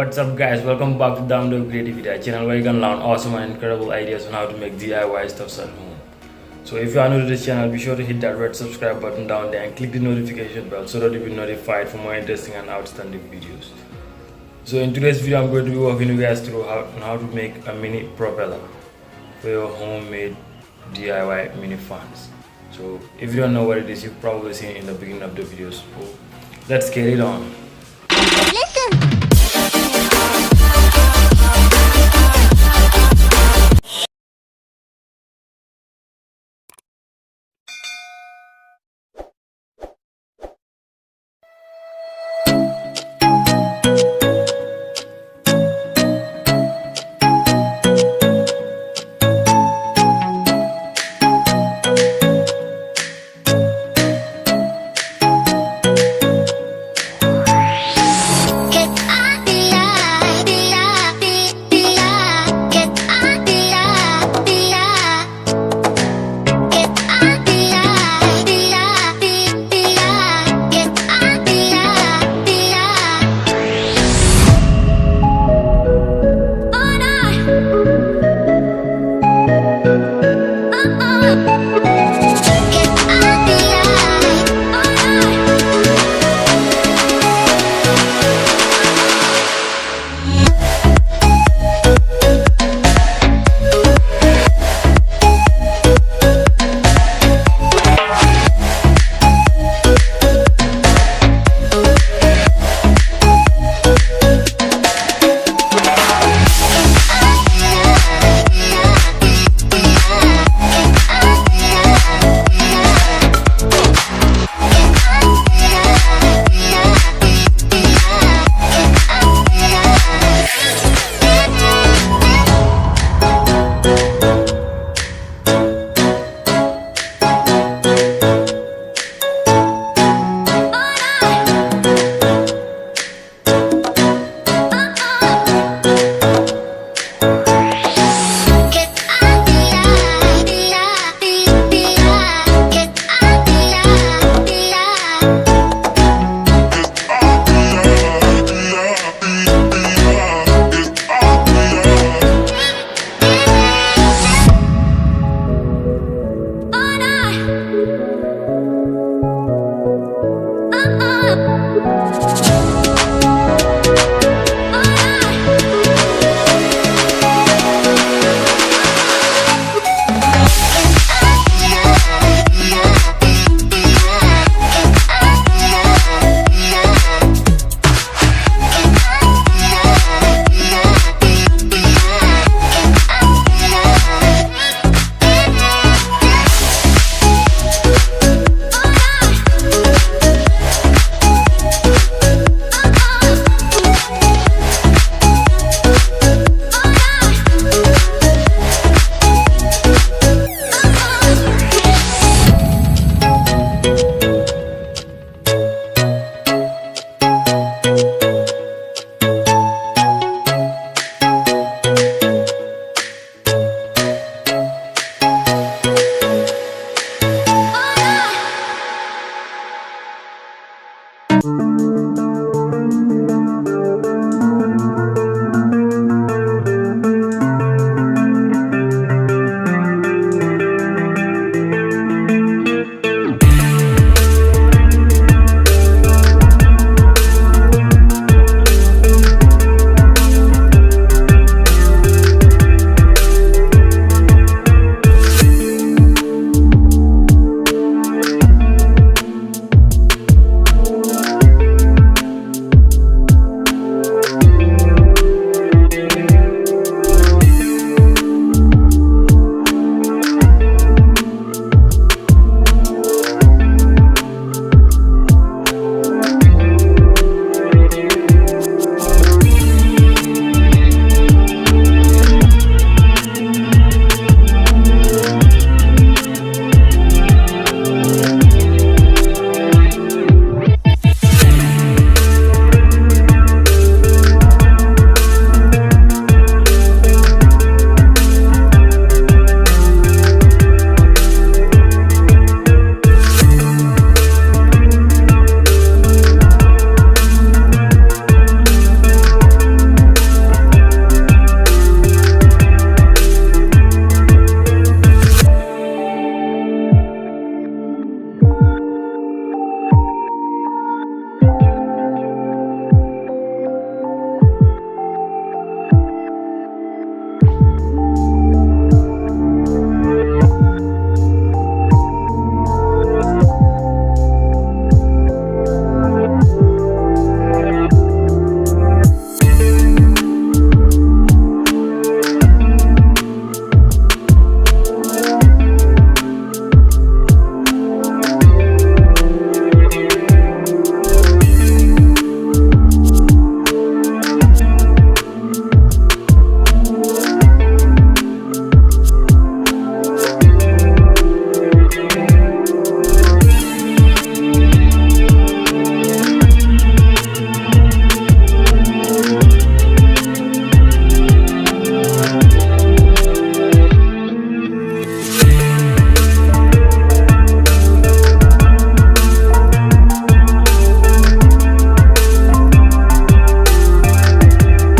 What's up guys, welcome back to Download Creativity, a channel where you can learn awesome and incredible ideas on how to make DIY stuff at home. So if you are new to this channel, be sure to hit that red subscribe button down there and click the notification bell so that you'll be notified for more interesting and outstanding videos. So in today's video, I'm going to be walking you guys through how to make a mini propeller for your homemade DIY mini fans. So if you don't know what it is, you've probably seen it in the beginning of the video. So let's get it on. Let's